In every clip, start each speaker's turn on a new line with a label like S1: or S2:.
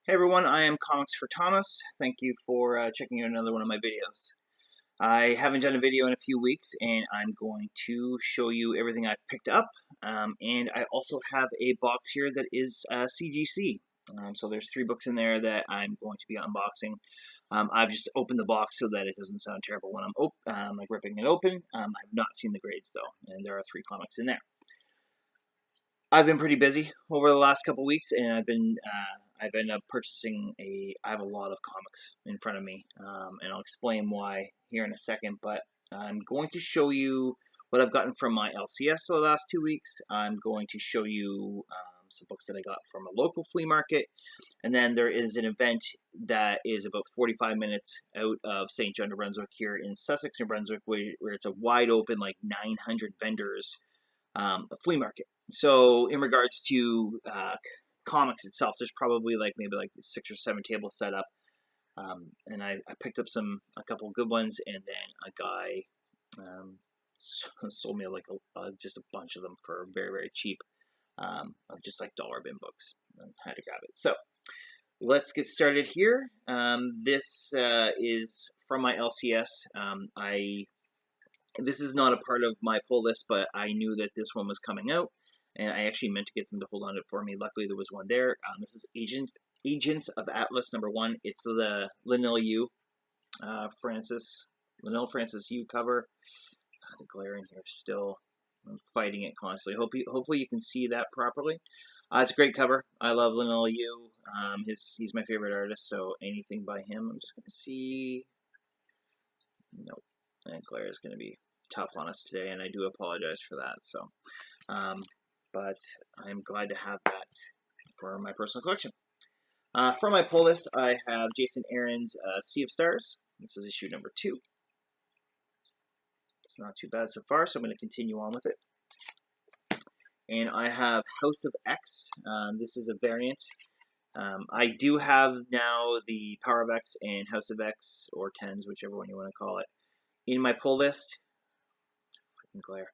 S1: Hey everyone, I am Comics for Thomas. Thank you for checking out another one of my videos. I haven't done a video in a few weeks, and I'm going to show you everything I've picked up. And I also have a box here that is CGC. So there's 3 books in there that I'm going to be unboxing. I've just opened the box so that it doesn't sound terrible when I'm like ripping it open. I've not seen the grades though, and there are 3 comics in there. I've been pretty busy over the last couple weeks, and I've ended up purchasing I have a lot of comics in front of me, and I'll explain why here in a second. But I'm going to show you what I've gotten from my LCS for the last 2 weeks. I'm going to show you some books that I got from a local flea market, and then there is an event that is about 45 minutes out of St. John, New Brunswick, here in Sussex, New Brunswick, where it's a wide open, like 900 vendors, a flea market. So in regards to comics itself, there's probably maybe 6 or 7 tables set up, and I picked up a couple of good ones, and then a guy sold me just a bunch of them for very, very cheap, of just like dollar bin books. I had to grab it. So let's get started here. This is from my LCS. This is not a part of my pull list, but I knew that this one was coming out, and I actually meant to get them to hold on to it for me. Luckily, there was one there. This is Agents of Atlas #1. It's the Lynell Yu Francis Yu cover. The glare in here still. I'm fighting it constantly. Hopefully you can see that properly. It's a great cover. I love Lynell Yu. He's my favorite artist, so anything by him. I'm just going to see. Nope. And glare is going to be tough on us today, and I do apologize for that. So, but I'm glad to have that for my personal collection. For my pull list, I have Jason Aaron's Sea of Stars. This is issue number 2. It's not too bad so far, so I'm going to continue on with it. And I have House of X. This is a variant. I do have now the Power of X and House of X, or 10s, whichever one you want to call it, in my pull list. Freaking glare.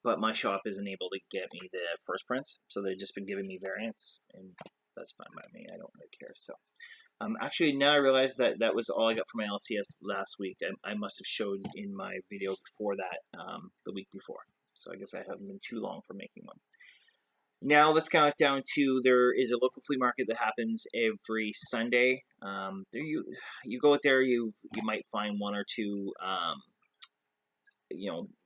S1: But my shop isn't able to get me the first prints, so they've just been giving me variants, and that's fine by me. I don't really care. So, actually, now I realize that that was all I got from my LCS last week. I must have showed in my video before that, the week before. So I guess I haven't been too long for making one. Now let's count it down to, there is a local flea market that happens every Sunday. There you go out there, you might find 1 or 2,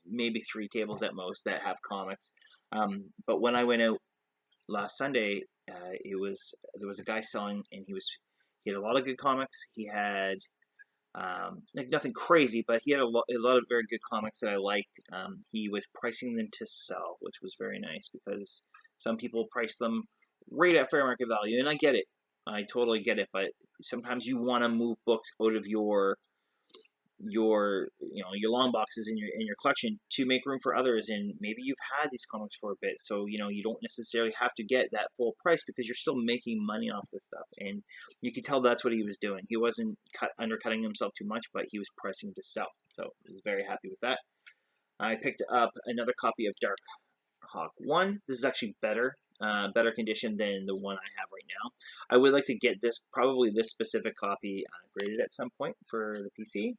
S1: maybe 3 tables at most that have comics. But when I went out last Sunday, there was a guy selling, and he had a lot of good comics. He had nothing crazy, but he had a lot of very good comics that I liked. He was pricing them to sell, which was very nice, because some people price them right at fair market value, and I get it. I totally get it, but sometimes you want to move books out of your long boxes in your collection to make room for others, and maybe you've had these comics for a bit, so you don't necessarily have to get that full price, because you're still making money off this stuff. And you could tell that's what he was doing. He wasn't undercutting himself too much, but he was pricing to sell, so I was very happy with that. I picked up another copy of Dark Hawk 1. This is actually better condition than the one I have right now. I would like to get probably this specific copy graded at some point for the PC.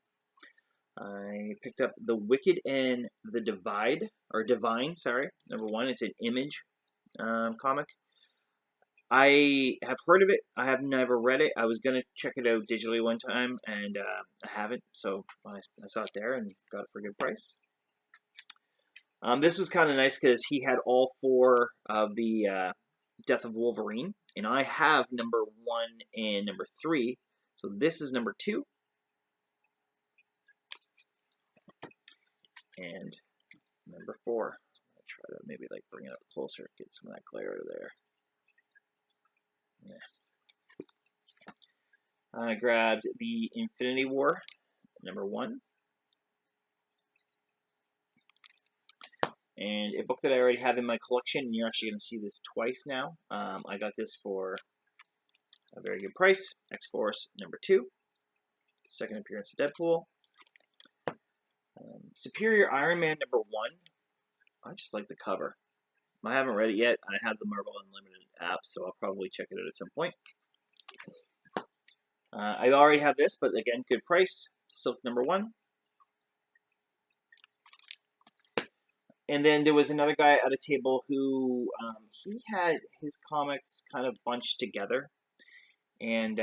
S1: I picked up The Wicked and the Divine, #1. It's an Image comic. I have heard of it. I have never read it. I was going to check it out digitally one time, and I haven't, so I saw it there and got it for a good price. This was kind of nice because he had all 4 of the Death of Wolverine, and I have #1 and #3, so this is #2. And #4. I'll try to maybe bring it up closer, get some of that glare out of there. Yeah. I grabbed the Infinity War #1. And a book that I already have in my collection, and you're actually going to see this twice now. I got this for a very good price. X-Force #2. Second appearance of Deadpool. Superior Iron Man #1. I just like the cover. I haven't read it yet. I have the Marvel Unlimited app, so I'll probably check it out at some point. I already have this, but again, good price. Silk #1. And then there was another guy at a table who he had his comics kind of bunched together, and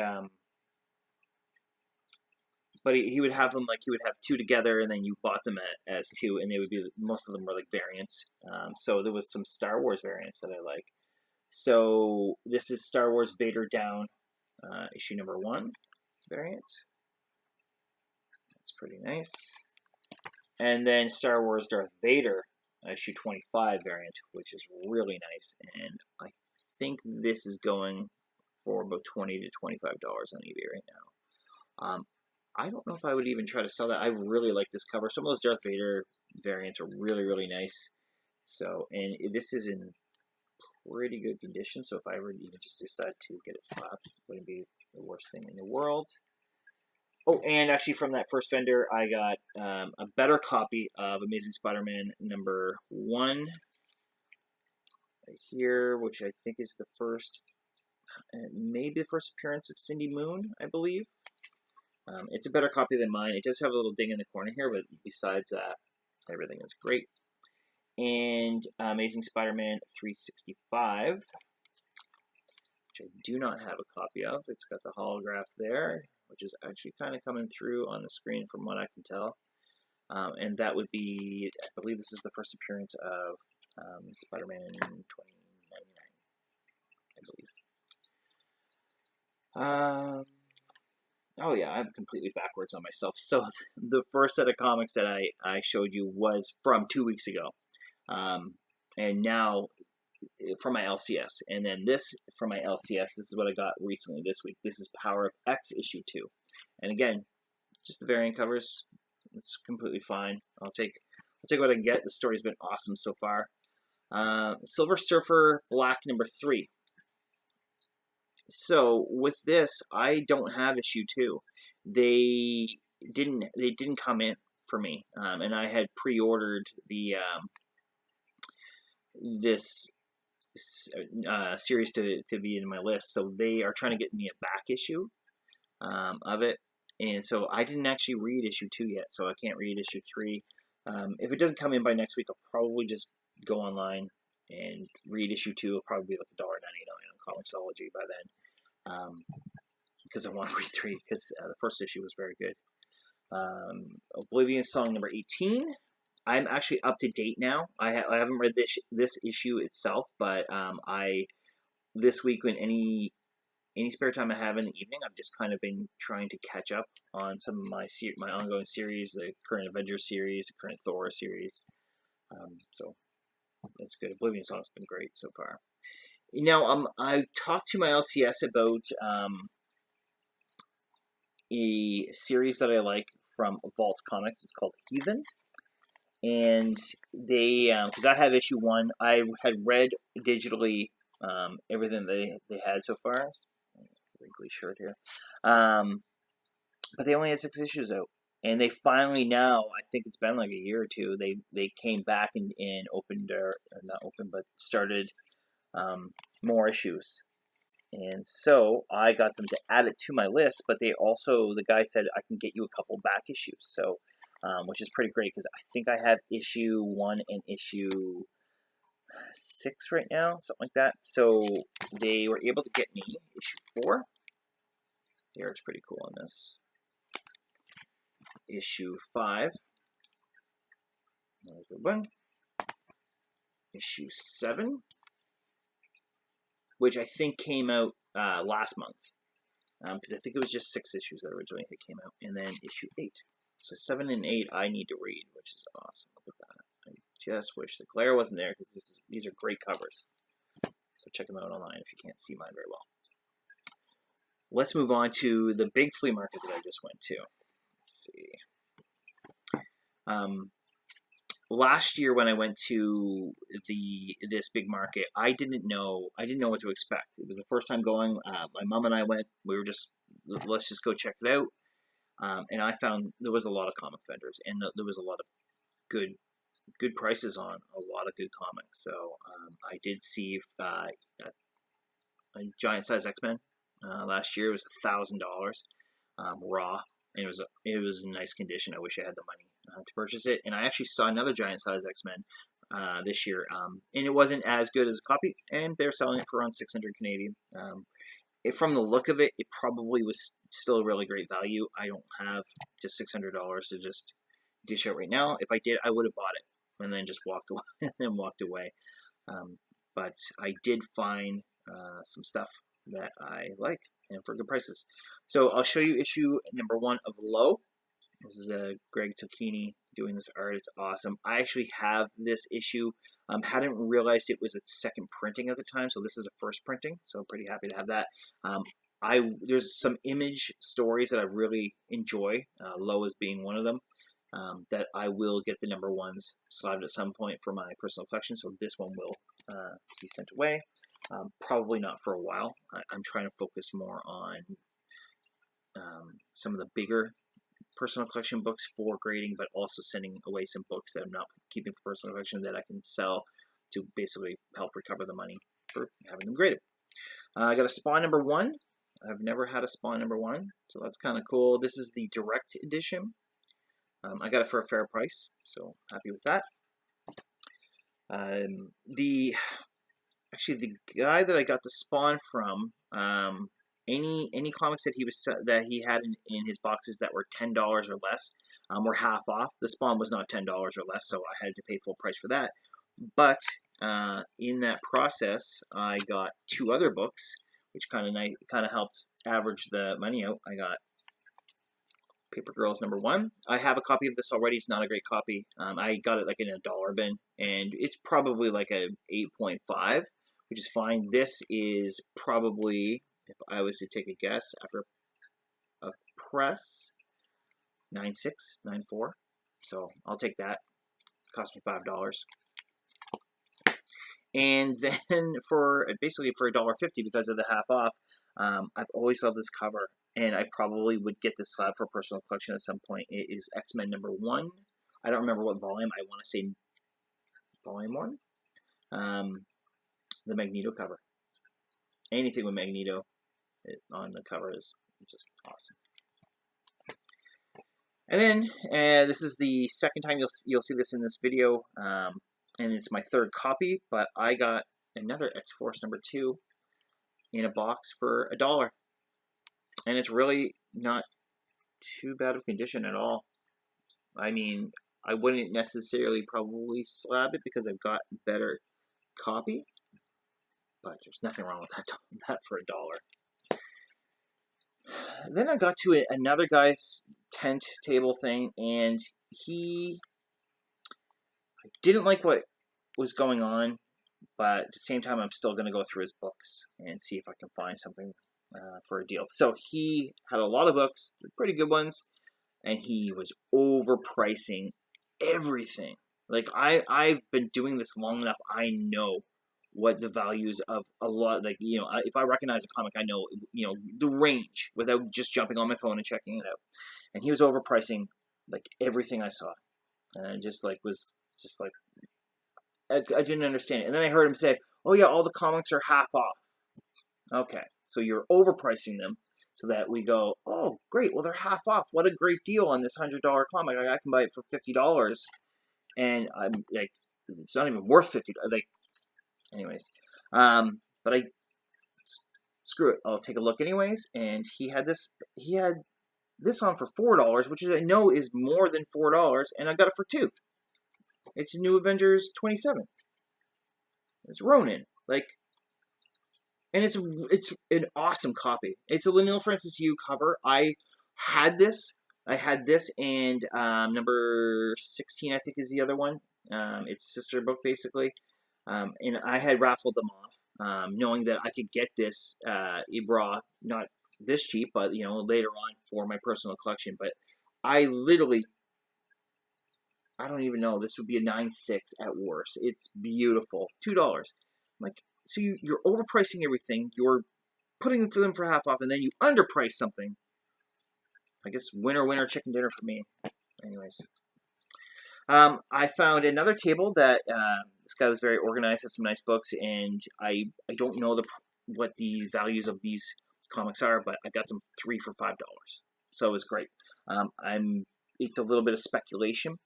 S1: but he would have them like he would have two together, and then you bought them as two, and they would be, most of them were like variants. So there was some Star Wars variants that I like. So this is Star Wars Vader Down, issue #1 variant. That's pretty nice. And then Star Wars Darth Vader, issue 25 variant, which is really nice. And I think this is going for about $20 to $25 on eBay right now. I don't know if I would even try to sell that. I really like this cover. Some of those Darth Vader variants are really, really nice. So, and this is in pretty good condition. So if I were to even just decide to get it slapped, it wouldn't be the worst thing in the world. Oh, and actually from that first vendor, I got a better copy of Amazing Spider-Man #1 right here, which I think is the first, maybe the first appearance of Cindy Moon, I believe. It's a better copy than mine. It does have a little ding in the corner here, but besides that, everything is great. And Amazing Spider-Man 365, which I do not have a copy of. It's got the holograph there, which is actually kind of coming through on the screen from what I can tell. And that would be, I believe this is the first appearance of Spider-Man 2099, I believe. Oh yeah, I'm completely backwards on myself. So the first set of comics that I showed you was from 2 weeks ago. And now from my LCS. And then this from my LCS, this is what I got recently this week. This is Power of X issue 2. And again, just the variant covers. It's completely fine. I'll take what I can get. The story's been awesome so far. Silver Surfer Black #3. So with this, I don't have issue 2. They didn't come in for me, and I had pre-ordered the this series to be in my list. So they are trying to get me a back issue of it, and so I didn't actually read issue 2 yet. So I can't read issue 3. If it doesn't come in by next week, I'll probably just go online and read issue 2. It'll probably be like $1.99 on Comixology by then. Because I want to read 3, because the first issue was very good. Oblivion Song #18. I'm actually up to date now. I haven't read this issue itself, but this week, when any spare time I have in the evening, I've just kind of been trying to catch up on some of my ongoing series, the current Avengers series, the current Thor series. So that's good. Oblivion Song's been great so far. Now, I talked to my LCS about a series that I like from Vault Comics. It's called Heathen. And they, because I have issue 1, I had read digitally everything they had so far. Wrinkly shirt here. But they only had 6 issues out. And they finally now, I think it's been like a year or two, they came back and opened, or not opened, but started more issues. And so I got them to add it to my list, but the guy said I can get you a couple back issues. So, which is pretty great, because I think I have issue 1 and issue 6 right now, something like that. So they were able to get me issue 4. The art's pretty cool on this. Issue 5. Another good one. Issue 7. Which I think came out last month. Because I think it was just 6 issues that originally came out. And then issue 8. So 7 and 8 I need to read, which is awesome. Look at that. I just wish the glare wasn't there, because these are great covers. So check them out online if you can't see mine very well. Let's move on to the big flea market that I just went to. Let's see. Last year when I went to this big market, I didn't know what to expect. It was the first time going. My mom and I went. We were just, let's just go check it out. And I found there was a lot of comic vendors, and there was a lot of good prices on a lot of good comics. So I did see giant size X-Men. Last year it was $1,000 raw, and it was in nice condition. I wish I had the money to purchase it. And I actually saw another giant size X-Men this year, and it wasn't as good as a copy, and they're selling it for around 600 Canadian. From the look of it, it probably was still a really great value. I don't have just $600 to just dish out right now. If I did, I would have bought it and then just walked away. But I did find some stuff that I like and for good prices. So I'll show you issue number 1 of Low. This is Greg Tocchini doing this art. It's awesome. I actually have this issue. Hadn't realized it was its second printing at the time, so this is a first printing. So I'm pretty happy to have that. There's some image stories that I really enjoy. Low as being one of them. That I will get the number 1s slabbed at some point for my personal collection. So this one will be sent away. Probably not for a while. I'm trying to focus more on some of the bigger personal collection books for grading, but also sending away some books that I'm not keeping for personal collection that I can sell to basically help recover the money for having them graded. I got a Spawn number 1. I've never had a Spawn number 1, so that's kind of cool. This is the direct edition. I got it for a fair price, so happy with that. The guy that I got the Spawn from, any comics that he had in his boxes that were $10 or less were half off. The Spawn was not $10 or less, so I had to pay full price for that. But in that process, I got 2 other books, which kind of helped average the money out. I got Paper Girls number 1. I have a copy of this already. It's not a great copy. I got it like in a dollar bin, and it's probably like a 8.5, which is fine. This is probably, if I was to take a guess, after a press, 9.6, 9.4. So I'll take that. It cost me $5. And then for basically for $1.50 because of the half off, I've always loved this cover. And I probably would get this slab for personal collection at some point. It is X-Men number 1. I don't remember what volume. I want to say volume 1. The Magneto cover. Anything with Magneto on the cover is just awesome. And then this is the second time you'll see this in this video, and it's my 3rd copy. But I got another X-Force number 2 in a box for $1. And it's really not too bad of condition at all. I mean, I wouldn't necessarily probably slab it because I've got better copy, but there's nothing wrong with that for $1. Then I got to another guy's tent table thing, and I didn't like what was going on, but at the same time, I'm still going to go through his books and see if I can find something for a deal. So he had a lot of books, pretty good ones, and he was overpricing everything. Like I've been doing this long enough. I know what the values of a lot. Like if I recognize a comic, I know the range without just jumping on my phone and checking it out. And he was overpricing like everything I saw, and I I didn't understand it. And then I heard him say, "Oh yeah, all the comics are half off." Okay, so you're overpricing them so that we go, oh, great, well, they're half off. What a great deal on this $100 comic. I can buy it for $50. And I'm like, it's not even worth $50. Like, anyways. But screw it. I'll take a look anyways. And he had this on for $4, which I know is more than $4. And I got it for $2. It's New Avengers 27. It's Ronin. Like, and it's an awesome copy. It's a Leinil Francis Yu cover. I had this and number 16, I think, is the other one. It's sister book, basically. And I had raffled them off, knowing that I could get this raw, not this cheap, but later on for my personal collection. But I don't even know. This would be a 9.6 at worst. It's beautiful. $2. Like, so you're overpricing everything. You're putting them for half off, and then you underprice something. I guess winner, chicken dinner for me. Anyways. I found another table that this guy was very organized, has some nice books, and I don't know what the values of these comics are, but I got them 3 for $5, so it was great. It's a little bit of speculation,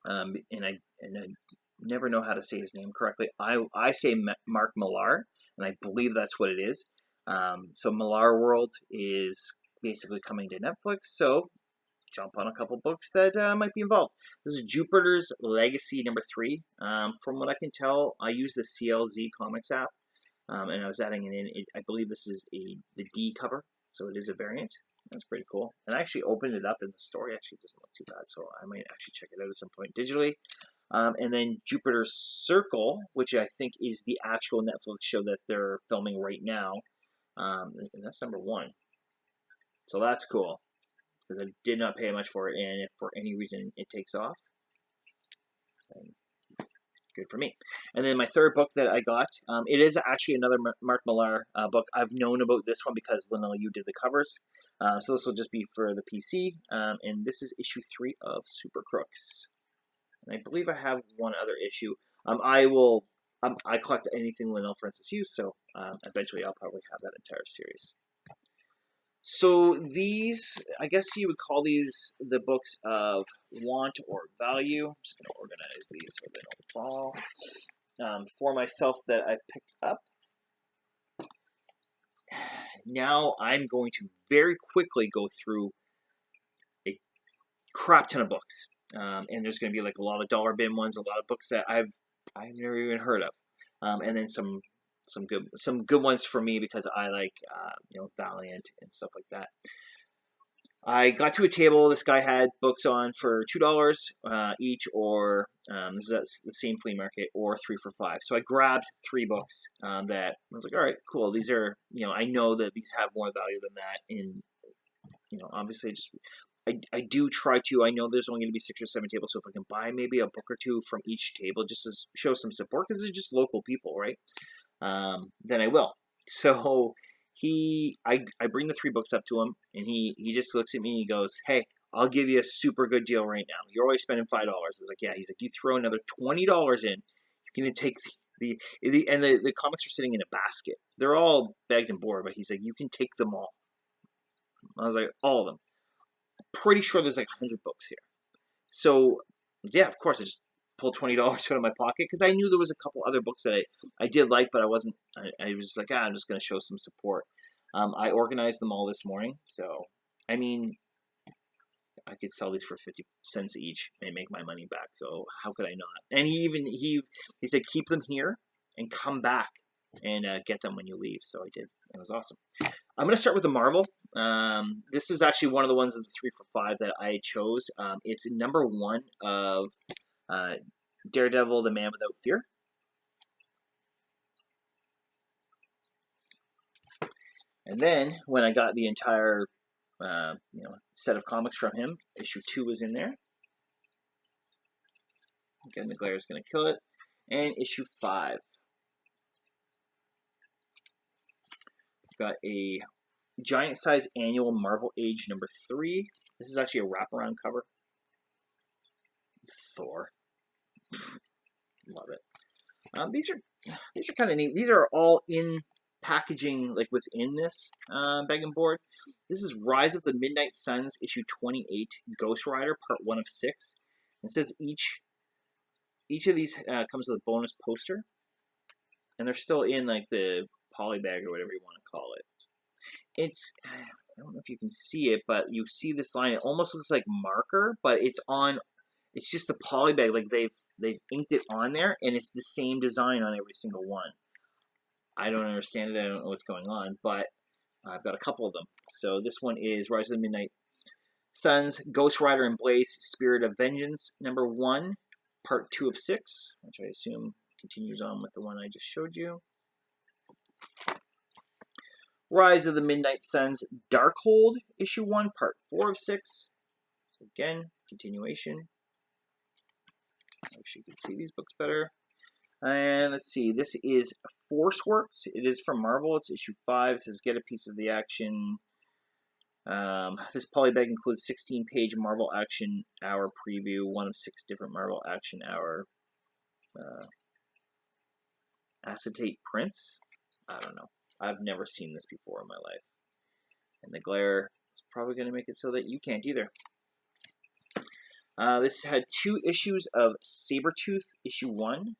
S1: and I never know how to say his name correctly. I say Mark Millar, and I believe that's what it is. So Millar World is basically coming to Netflix, so jump on a couple books that might be involved. This is Jupiter's Legacy #3. From what I can tell, I use the CLZ Comics app, and I was adding it in. I believe this is the D cover, so it is a variant. That's pretty cool. And I actually opened it up, and the story actually doesn't look too bad, so I might actually check it out at some point digitally. And then Jupiter's Circle, which I think is the actual Netflix show that they're filming right now. And that's #1. So that's cool, because I did not pay much for it, and if for any reason it takes off, then good for me. And then my third book that I got, it is actually another Mark Millar book. I've known about this one because Linnell, you did the covers. So this will just be for the PC, and this is issue 3 of Super Crooks. And I believe I have one other issue. I collect anything Linnell Francis used, so eventually I'll probably have that entire series. So these, I guess you would call these the books of want or value. I'm just going to organize these so they don't fall. For myself that I've picked up. Now I'm going to very quickly go through a crap ton of books. And there's going to be like a lot of dollar bin ones, a lot of books that I've never even heard of. And then some good ones for me because I like Valiant and stuff like that. I got to a table. This guy had books on for $2 each, or this is the same flea market, or 3 for $5. So I grabbed 3 books that I was like, all right, cool. These are, I know that these have more value than that. And obviously, I do try to. I know there's only going to be 6 or 7 tables, so if I can buy maybe a book or 2 from each table just to show some support, because they're just local people, right? Then I will. So I bring the 3 books up to him, and he just looks at me and he goes, "Hey, I'll give you a super good deal right now. You're always spending $5." I was like, "Yeah." He's like, "You throw another $20 in, you're gonna take the comics are sitting in a basket. They're all bagged and board, but he's like, you can take them all." I was like, "All of them." Pretty sure there's like 100 books here. So yeah, of course I just pulled $20 out of my pocket because I knew there was a couple other books that I did like, but I wasn't. I was like, I'm just going to show some support. I organized them all this morning, so I mean, I could sell these for 50 cents each and make my money back. So how could I not? And he said, keep them here and come back and get them when you leave. So I did. It was awesome. I'm going to start with the Marvel. This is actually one of the ones of the 3 for $5 that I chose. It's #1 of Daredevil, the Man Without Fear. And then when I got the entire set of comics from him, issue 2 was in there. Again, the glare is going to kill it. And issue 5. Got a giant size annual Marvel Age #3. This is actually a wraparound cover. Thor. Love it. These are kind of neat. These are all in packaging, like within this bag and board. This is Rise of the Midnight Suns, issue 28, Ghost Rider, part 1 of 6. It says each of these comes with a bonus poster, and they're still in like the poly bag or whatever you want to call it. It's, I don't know if you can see it, but you see this line. It almost looks like marker, but it's just the poly bag. Like they've inked it on there, and it's the same design on every single one. I don't understand it. I don't know what's going on, but I've got a couple of them. So this one is Rise of the Midnight Suns, Ghost Rider and Blaze, Spirit of Vengeance, #1, part 2 of 6, which I assume continues on with the one I just showed you. Rise of the Midnight Suns, Darkhold, issue 1, part 4 of 6. So again, continuation. I wish you could see these books better. And let's see, this is Forceworks. It is from Marvel. It's issue 5. It says, get a piece of the action. This polybag includes 16-page Marvel Action Hour preview, one of 6 different Marvel Action Hour acetate prints. I don't know. I've never seen this before in my life. And the glare is probably going to make it so that you can't either. This had 2 issues of Sabretooth, issue 1.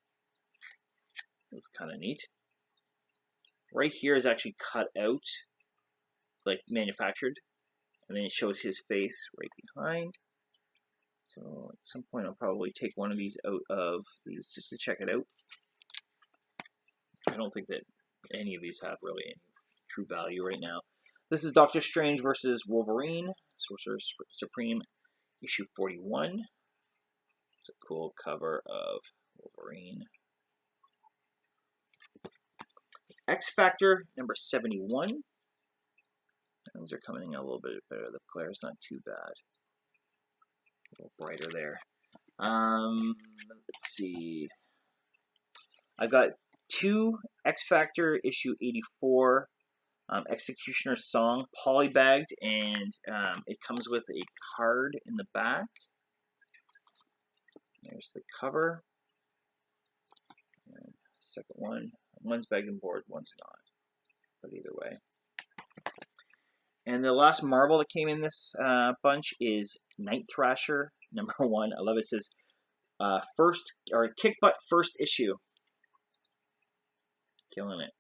S1: This is kind of neat. Right here is actually cut out, like manufactured, and then it shows his face right behind. So at some point I'll probably take one of these out of these just to check it out. I don't think that any of these have really any true value right now. This is Doctor Strange versus Wolverine, Sorcerer Supreme, issue 41. It's a cool cover of Wolverine. X Factor, number 71. Those are coming in a little bit better. The glare's not too bad. A little brighter there. Let's see. I got 2 X Factor, issue 84. Executioner Song, polybagged, and it comes with a card in the back. There's the cover. And second one. One's bagged and board, one's not. But either way. And the last Marvel that came in this bunch is Night Thrasher, number 1. I love it. It says kick butt first issue. Killing it.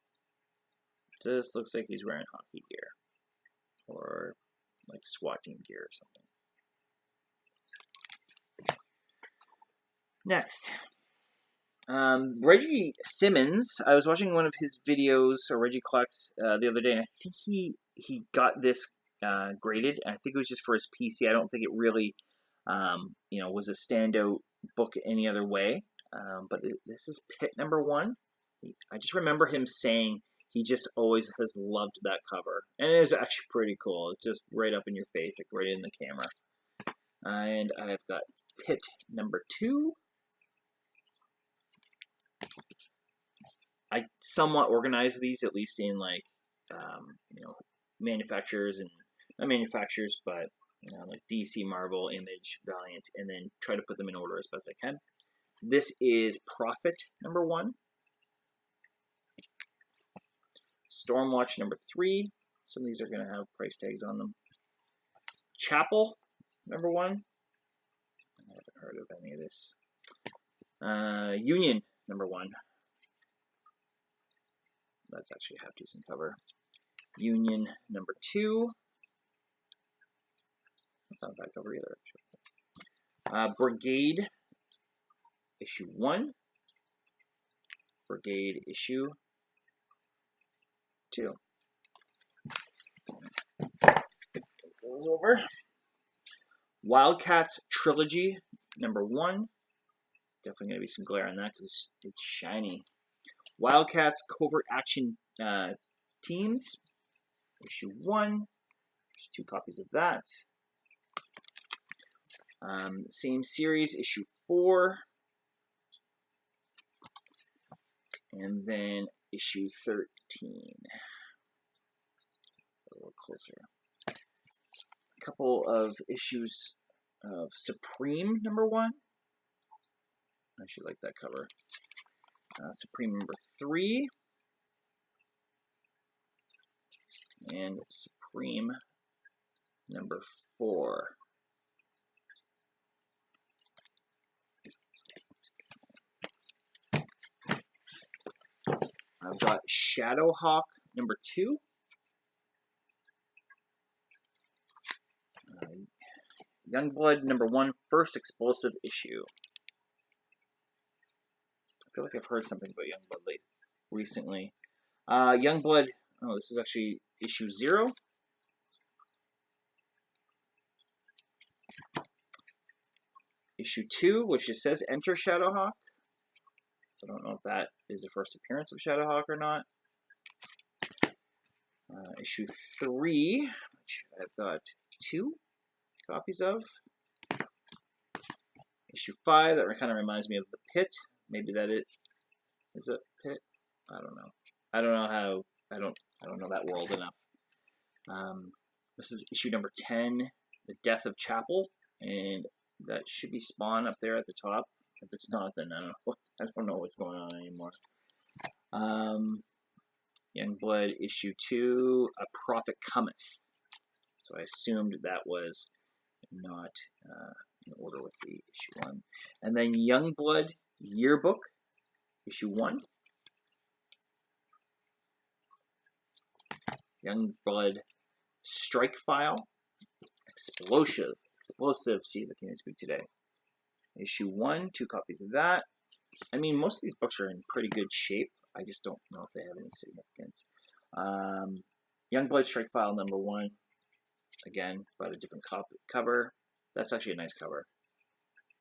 S1: This looks like he's wearing hockey gear. Or like SWAT team gear or something. Next. Reggie Simmons, I was watching one of his videos, or Reggie Collects, the other day, and I think he got this graded. I think it was just for his PC. I don't think it really, was a standout book any other way. But this is Pit number 1. I just remember him saying he just always has loved that cover. And it is actually pretty cool. It's just right up in your face, like right in the camera. And I've got Pit number 2. I somewhat organize these, at least in like, manufacturers and not manufacturers, but like DC, Marvel, Image, Valiant, and then try to put them in order as best I can. This is Prophet number 1. Stormwatch number 3. Some of these are going to have price tags on them. Chapel number 1. I haven't heard of any of this. Union number 1. That's actually a half decent cover. Union number 2. That's not a bad cover either, actually. Brigade issue 1. Brigade issue 2. Goes over. Wildcats Trilogy number 1. Definitely going to be some glare on that because it's shiny. Wildcats Covert Action Teams, issue 1. There's 2 copies of that. Same series, issue 4. And then issue 13. A little closer. A couple of issues of Supreme number 1. I actually like that cover. Supreme number 3. And Supreme number 4. I've got Shadowhawk number 2. Youngblood number 1, first explosive issue. I feel like I've heard something about Youngblood recently. Youngblood, oh, this is actually issue 0. Issue 2, which just says Enter Shadowhawk. So I don't know if that is the first appearance of Shadowhawk or not. Issue 3, which I've got 2 copies of. Issue 5, that kind of reminds me of the Pit. Maybe that is it Pit? I don't know. I don't know how. I don't know that world enough. This is issue number 10, The Death of Chapel, and that should be Spawn up there at the top. If it's not, then I don't know what's going on anymore. Youngblood issue 2, A Prophet Cometh. So I assumed that was not in order with the issue 1. And then Youngblood Yearbook, issue 1. Youngblood Strike File, Explosive, jeez, I can't even speak today. Issue 1, 2 copies of that. I mean, most of these books are in pretty good shape. I just don't know if they have any significance. Youngblood Strike File number 1. Again, but a different cover. That's actually a nice cover.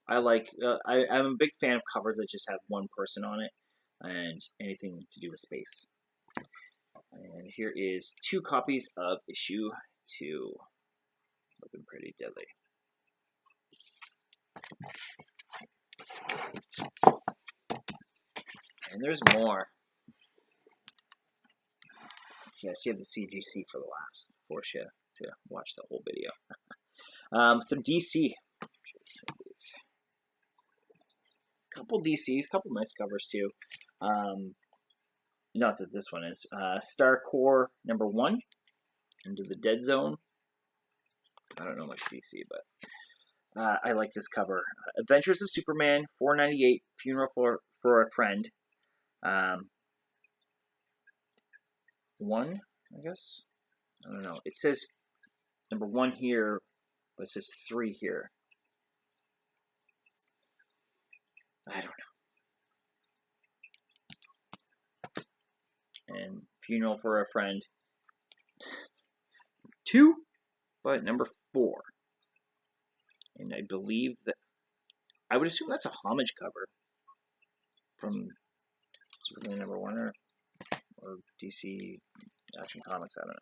S1: I like. I'm a big fan of covers that just have one person on it and anything to do with space. And here is 2 copies of issue 2. Looking pretty deadly. And there's more. Let's see, I see the CGC for the last. Force you to watch the whole video. Some DC. Couple DCs, couple nice covers too. Not that this one is. Star Core number 1, Into the Dead Zone. I don't know much DC, but I like this cover. Adventures of Superman, $4.98. Funeral for a Friend. 1, I guess. I don't know. It says number 1 here, but it says 3 here. I don't know. And Funeral for a Friend 2, but number 4. And I believe that, I would assume that's a homage cover from Superman number 1 or DC Action Comics, I don't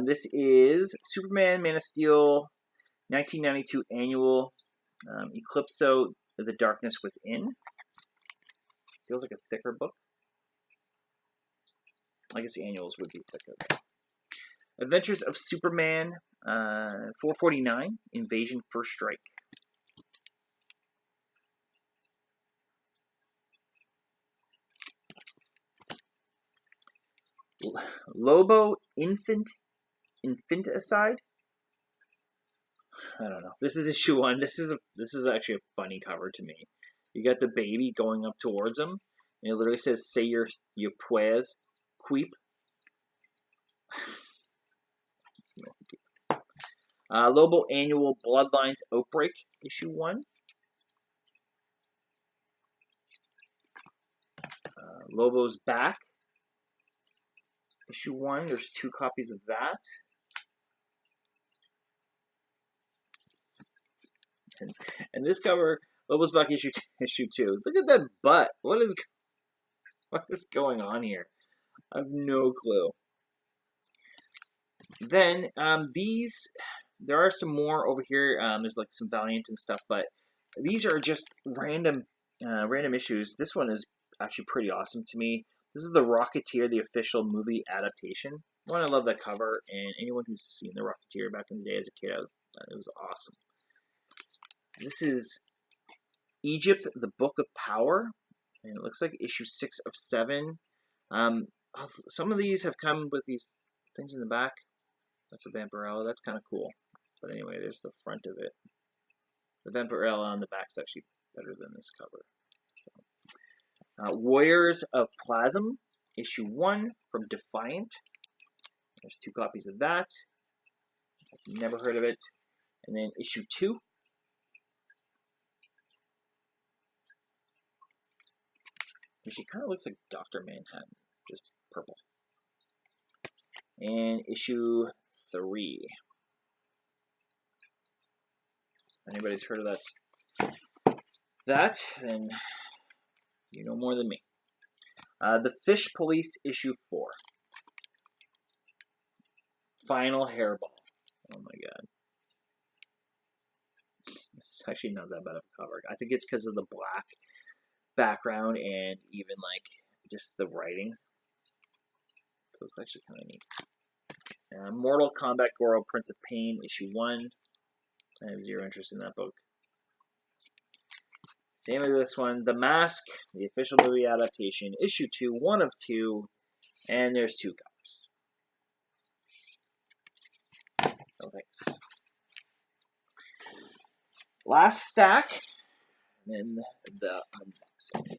S1: know. This is Superman, Man of Steel, 1992 annual, Eclipso, The Darkness Within. Feels like a thicker book. I guess the annuals would be thicker. Adventures of Superman, $4.49, Invasion First Strike. Lobo Infanticide. I don't know. This is issue 1. This is actually a funny cover to me. You got the baby going up towards him, and it literally says, "Say your pues, queep." Lobo Annual Bloodlines Outbreak, issue 1. Lobo's Back, issue 1. There's 2 copies of that. And this cover, Lobo's Back issue 2. Look at that butt. What is going on here? I have no clue. Then there are some more over here. There's like some Valiant and stuff, but these are just random issues. This one is actually pretty awesome to me. This is the Rocketeer, the official movie adaptation. One, I love that cover, and anyone who's seen the Rocketeer back in the day as a kid, it was awesome. This is Egypt, the Book of Power, and it looks like issue 6 of 7. Some of these have come with these things in the back. That's a Vampirella. That's kind of cool. But anyway, there's the front of it. The Vampirella on the back's actually better than this cover. So, Warriors of Plasm, issue 1 from Defiant. There's 2 copies of that. I've never heard of it. And then issue 2. She kind of looks like Dr. Manhattan, just purple. And issue 3. If anybody's heard of that, then you know more than me. The Fish Police, issue 4. Final Hairball. Oh my god. It's actually not that bad of a cover. I think it's because of the black background and even like just the writing. So it's actually kind of neat. Mortal Kombat Goro, Prince of Pain, issue 1. I have 0 interest in that book. Same as this one. The Mask, the official movie adaptation, issue 2, 1 of 2. And there's 2 covers. No thanks. Last stack, and then the unboxing.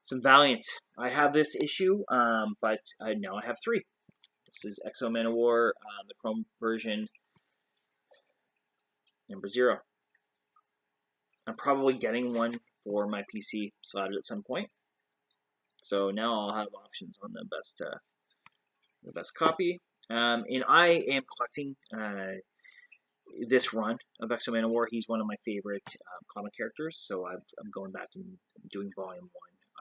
S1: Some Valiant. I have this issue, but now I have 3. This is Exo Manowar, the Chrome version, number 0. I'm probably getting one for my PC slotted at some point. So now I'll have options on the best copy. And I am collecting this run of Exo Manowar. He's one of my favorite comic characters, so I'm going back and doing Volume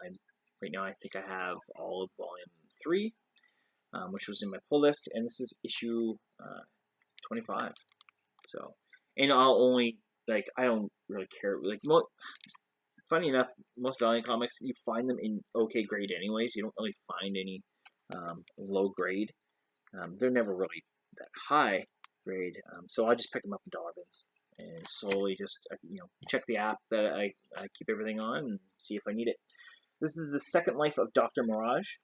S1: 1. Right now I think I have all of Volume 3, which was in my pull list, and this is issue 25. So, and I'll only, like, I don't really care. Like, funny enough, most Valiant comics, you find them in okay grade anyways. You don't really find any low grade. They're never really that high grade. So I just pick them up in dollar bins and slowly just check the app that I keep everything on and see if I need it. This is the Second Life of Dr. Mirage,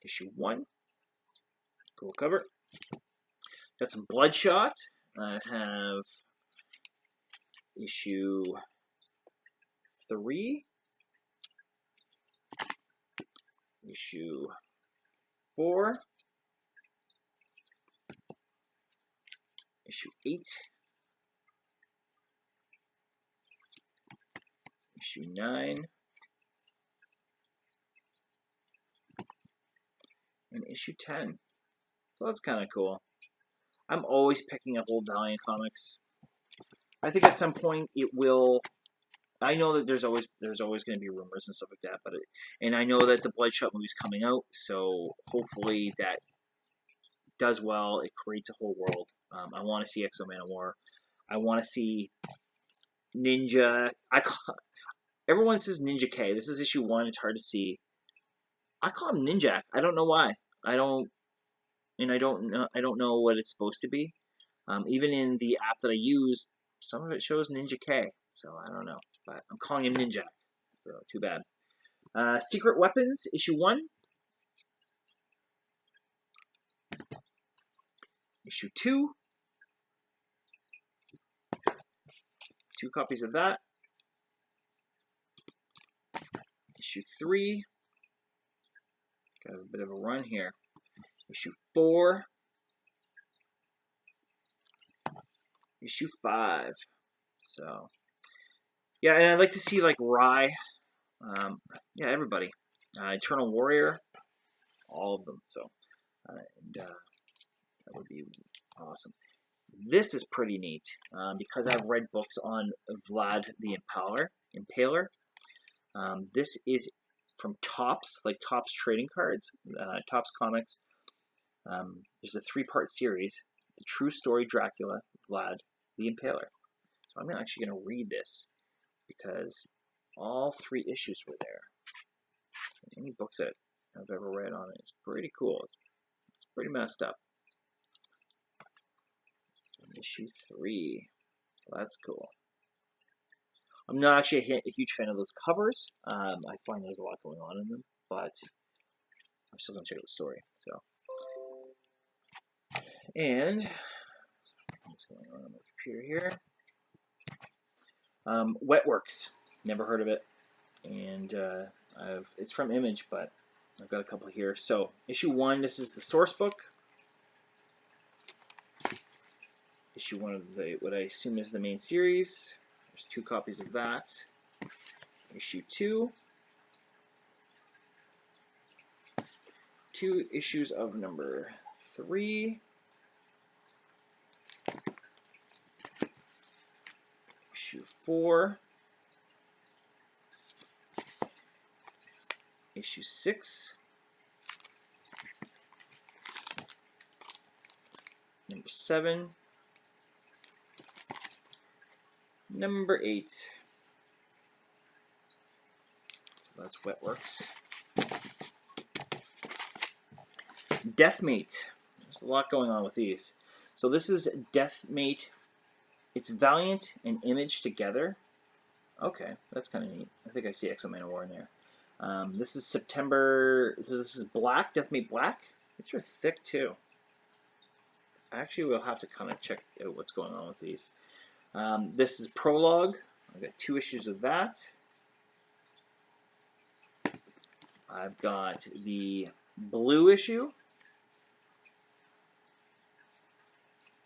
S1: issue 1. Cool cover. Got some Bloodshot. I have issue 3, issue 4, issue 8, issue 9, and issue 10. So that's kind of cool. I'm always picking up old Valiant comics. I think at some point it will. I know that there's always going to be rumors and stuff like that, and I know that the Bloodshot movie's coming out, so hopefully that does well. It creates a whole world. I want to see Exo Manowar. I want to see Ninja. Everyone says Ninja K. This is issue 1. It's hard to see. I call him Ninjak. I don't know why. I don't know what it's supposed to be. Even in the app that I use, some of it shows Ninja K. So I don't know, but I'm calling him Ninja. So too bad. Secret Weapons, issue 1. Issue 2. 2 copies of that. Issue 3. Got a bit of a run here. Issue 4. Issue 5. So, yeah, and I'd like to see, like, Rye. Yeah, everybody. Eternal Warrior. All of them. So, that would be awesome. This is pretty neat because I've read books on Vlad the Impaler. This is from Topps, like Topps trading cards, Topps Comics. There's a 3-part series, The True Story Dracula, Vlad the Impaler. So I'm actually going to read this because all 3 issues were there. Any books that I've ever read on it, it's pretty cool. It's pretty messed up. Issue 3, so that's cool. I'm not actually a huge fan of those covers. I find there's a lot going on in them, but I'm still going to check out the story. So, and what's going on my computer here? Wetworks, never heard of it, and it's from Image, but I've got a couple here. So, issue 1, this is the source book. Issue 1 of what I assume is the main series. There's 2 copies of that. Issue 2. 2 issues of number 3. Issue 4. Issue 6. Number 7. Number 8. So that's Wetworks. Deathmate. There's a lot going on with these. So this is Deathmate. It's Valiant and Image together. Okay, that's kind of neat. I think I see Exo Manowar in there. This is September. This is black, Death Meat Black. These are thick too. Actually, we'll have to kind of check out what's going on with these. This is Prologue. I've got 2 issues of that. I've got the blue issue.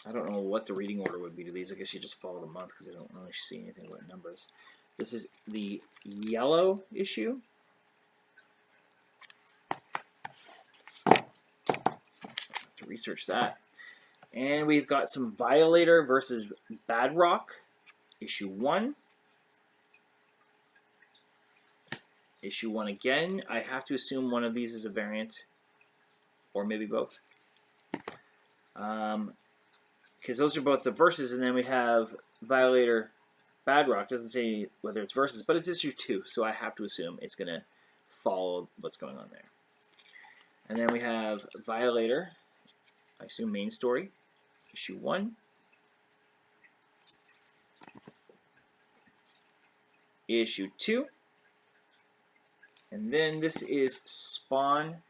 S1: I don't know what the reading order would be to these. I guess you just follow the month because I don't really see anything about numbers. This is the yellow issue. To research that. And we've got some Violator versus Bad Rock, issue 1. Issue 1 again. I have to assume one of these is a variant, or maybe both. Because those are both the verses, and then we have Violator, Bad Rock. Doesn't say whether it's verses, but it's issue 2, so I have to assume it's going to follow what's going on there. And then we have Violator, I assume main story, issue 1. Issue 2. And then this is Spawn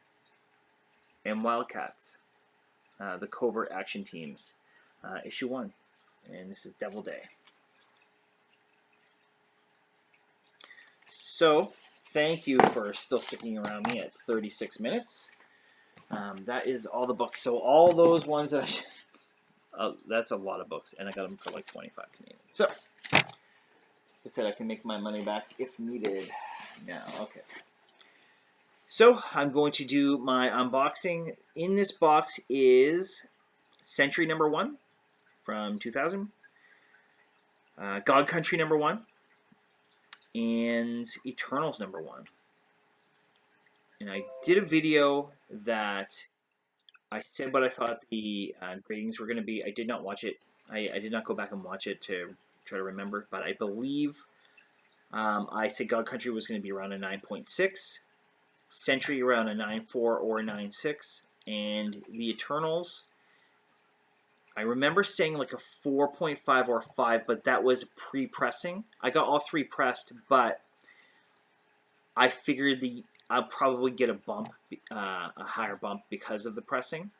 S1: and Wildcats, the Covert Action Teams, issue 1. And this is Devil Day. So, thank you for still sticking around me at 36 minutes. That is all the books. So all those ones that that's a lot of books, and I got them for like 25 Canadian. So, like I said, I can make my money back if needed. Now, okay. So, I'm going to do my unboxing. In this box is Century number 1 from 2000, God Country number 1, and Eternals number 1. And I did a video that I said what I thought the gradings were going to be. I did not watch it. I did not go back and watch it to try to remember, but I believe I said God Country was going to be around a 9.6, Century around a 9.4 or a 9.6, and the Eternals, I remember saying like a 4.5 or 5, but that was pre-pressing. I got all 3 pressed, but I figured I'll probably get a bump, a higher bump because of the pressing.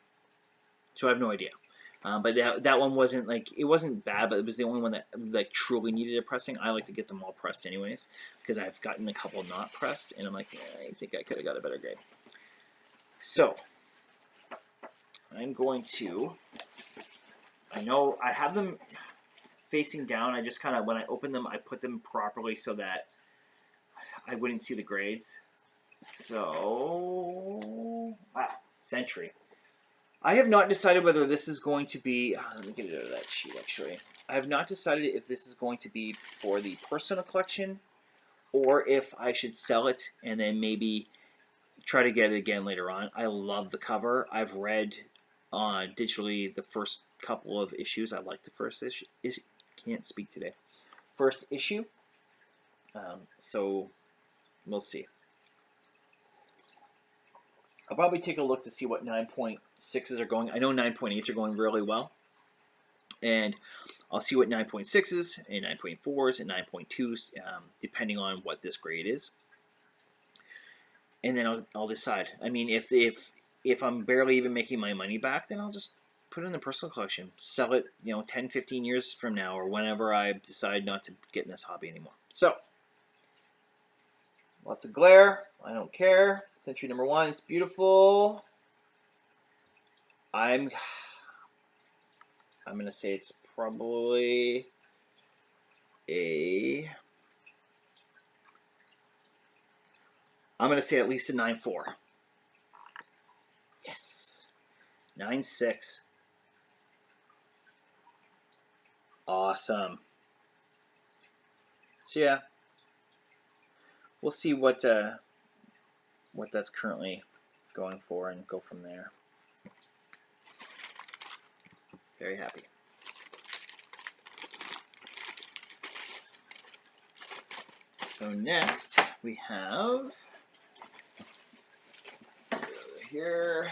S1: So I have no idea. But that one wasn't like, it wasn't bad, but it was the only one that like truly needed a pressing. I like to get them all pressed anyways, because I've gotten a couple not pressed, and I'm like, I think I could have got a better grade. So I'm going to, I know I have them facing down. I just kind of, when I open them, I put them properly so that I wouldn't see the grades. So, Century. I have not decided whether this is going to be, let me get it out of that sheet actually. I have not decided if this is going to be for the personal collection or if I should sell it and then maybe try to get it again later on. I love the cover. I've read digitally the first couple of issues. I like the first issue. Can't speak today. First issue. So we'll see. I'll probably take a look to see what 9.6s are going. I know 9.8s are going really well. And I'll see what 9.6s and 9.4s and 9.2s, depending on what this grade is. And then I'll decide. I mean, if I'm barely even making my money back, then I'll just put it in the personal collection. Sell it, 10, 15 years from now or whenever I decide not to get in this hobby anymore. So, lots of glare. I don't care. Century number 1. It's beautiful. I'm going to say it's probably I'm going to say at least a 9.4. Yes. 9.6. Awesome. So yeah, we'll see what that's currently going for and go from there. Very happy. So next we have here.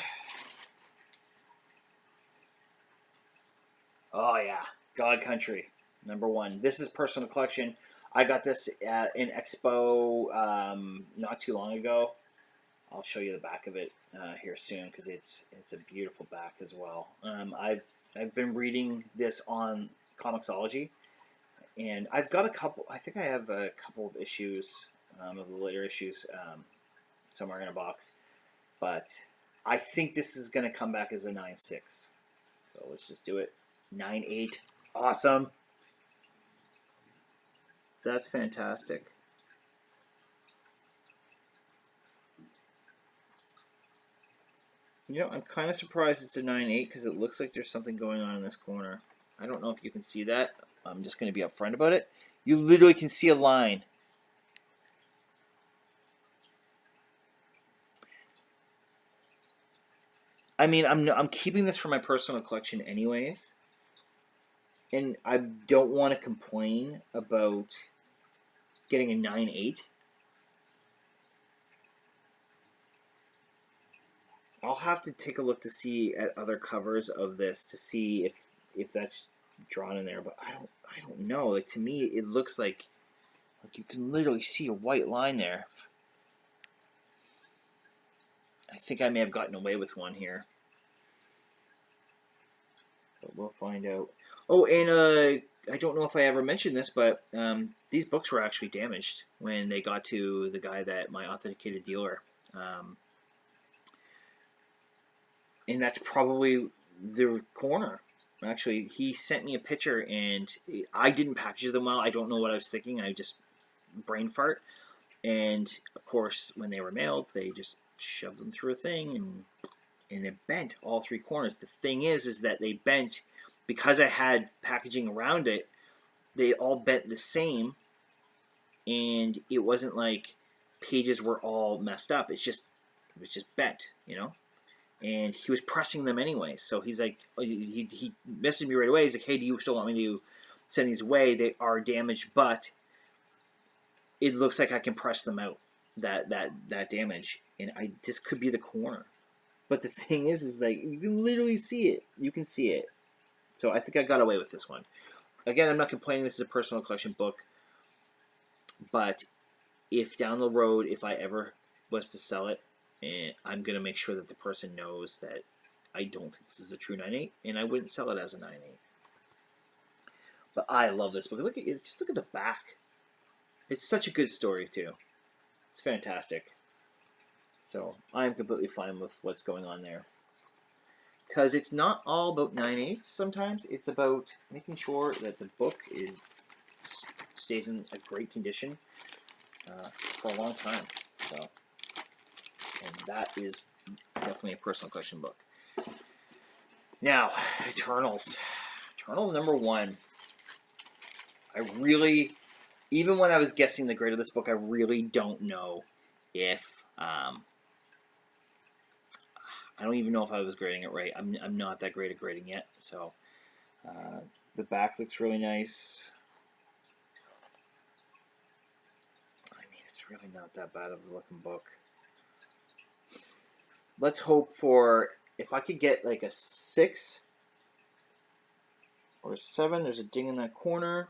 S1: Oh yeah, God Country. Number one. This is personal collection. I got this at an expo not too long ago. I'll show you the back of it here soon because it's a beautiful back as well. I've been reading this on Comixology, and I've got a couple. I think I have a couple of issues of the later issues somewhere in a box, but I think this is going to come back as a 9.6. So let's just do it. 9.8. Awesome. That's fantastic. You know, I'm kind of surprised it's a 9.8 because it looks like there's something going on in this corner. I don't know if you can see that. I'm just going to be upfront about it. You literally can see a line. I mean, I'm keeping this for my personal collection anyways. And I don't want to complain about getting a 9.8. I'll have to take a look to see at other covers of this to see if that's drawn in there, but I don't know. Like, to me, it looks like you can literally see a white line there. I think I may have gotten away with one here, but we'll find out. Oh, and I don't know if I ever mentioned this, but these books were actually damaged when they got to the guy that my authenticated dealer. And that's probably the corner. Actually, he sent me a picture, and I didn't package them well. I don't know what I was thinking. I just brain fart. And, of course, when they were mailed, they just shoved them through a thing, and it bent all three corners. The thing is that they bent, because I had packaging around it, they all bent the same, and it wasn't like pages were all messed up. It was just bent, you know? And he was pressing them anyway. So he's like, he messaged me right away. He's like, hey, do you still want me to send these away? They are damaged, but it looks like I can press them out, that damage. And this could be the corner. But the thing is like, you can literally see it. You can see it. So I think I got away with this one. Again, I'm not complaining. This is a personal collection book. But if down the road, if I ever was to sell it, and I'm going to make sure that the person knows that I don't think this is a true 9.8, and I wouldn't sell it as a 9.8. But I love this book. Look at it. Just look at the back. It's such a good story, too. It's fantastic. So I'm completely fine with what's going on there. Because it's not all about 9.8s sometimes. It's about making sure that the book stays in a great condition for a long time. So... and that is definitely a personal collection book. Now, Eternals. Eternals number one. I really, even when I was guessing the grade of this book, I really don't know if, I don't even know if I was grading it right. I'm not that great at grading yet. So, the back looks really nice. I mean, it's really not that bad of a looking book. Let's hope for, if I could get like a 6 or a 7, there's a ding in that corner,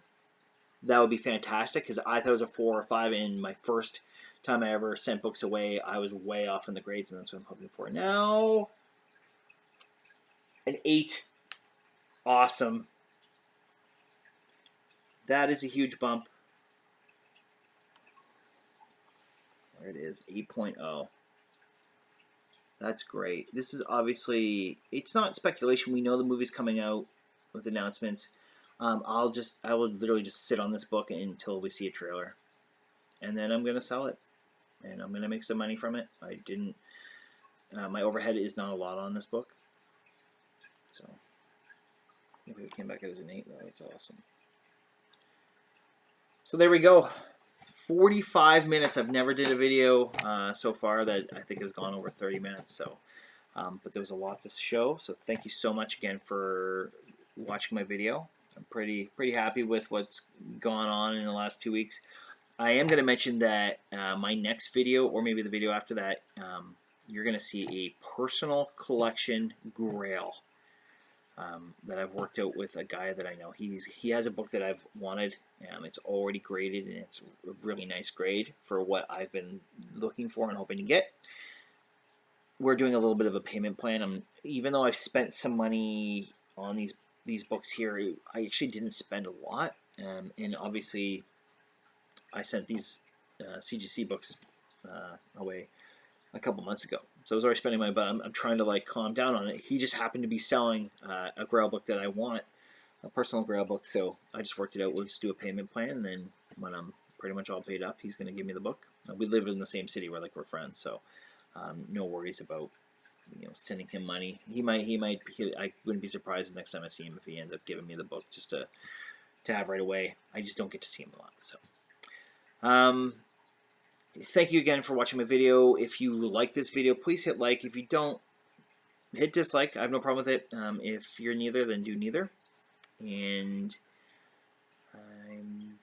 S1: that would be fantastic, because I thought it was a 4 or 5, and my first time I ever sent books away, I was way off in the grades, and that's what I'm hoping for. Now, an 8. Awesome. That is a huge bump. There it is, 8.0. That's great. This is obviously, it's not speculation. We know the movie's coming out with announcements. I will literally just sit on this book until we see a trailer. And then I'm going to sell it. And I'm going to make some money from it. My overhead is not a lot on this book. So, if it came back as an 8, though, it's awesome. So there we go. 45 minutes. I've never did a video so far that I think has gone over 30 minutes. So, but there was a lot to show. So thank you so much again for watching my video. I'm pretty happy with what's gone on in the last 2 weeks. I am going to mention that my next video, or maybe the video after that, you're going to see a personal collection grail. that I've worked out with a guy that I know. He has a book that I've wanted. It's already graded, and it's a really nice grade for what I've been looking for and hoping to get. We're doing a little bit of a payment plan. Even though I've spent some money on these books here, I actually didn't spend a lot. And obviously, I sent these CGC books away a couple months ago. So I was already spending my, but I'm trying to like calm down on it. He just happened to be selling a Grail book that I want, a personal Grail book. So I just worked it out. We'll just do a payment plan, and then when I'm pretty much all paid up, he's going to give me the book. We live in the same city. We're friends, so no worries about sending him money. I wouldn't be surprised the next time I see him if he ends up giving me the book just to have right away. I just don't get to see him a lot, so. Thank you again for watching my video. If you like this video, please hit like. If you don't, hit dislike. I have no problem with it. If you're neither, then do neither. And I'm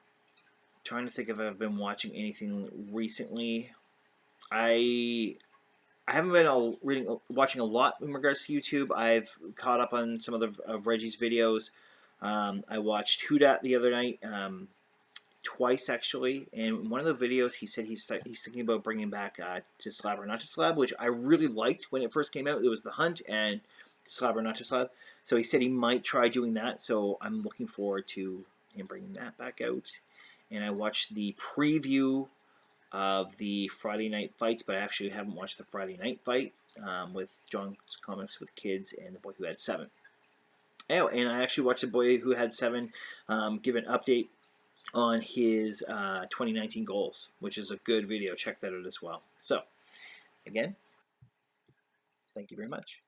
S1: trying to think if I've been watching anything recently. I haven't been watching a lot in regards to YouTube. I've caught up on some of Reggie's videos. I watched Who Dat the other night. Twice actually, and one of the videos he said he's thinking about bringing back To Slab or Not to Slab, which I really liked when it first came out. It was The Hunt and To Slab or Not to Slab, so he said he might try doing that, so I'm looking forward to him bringing that back out. And I watched the preview of the Friday night fights, but I actually haven't watched the Friday night fight with John's Comics with Kids and The Boy Who Had Seven. Oh, and I actually watched The Boy Who Had Seven give an update on his 2019 goals, which is a good video. Check that out as well. So, again, thank you very much.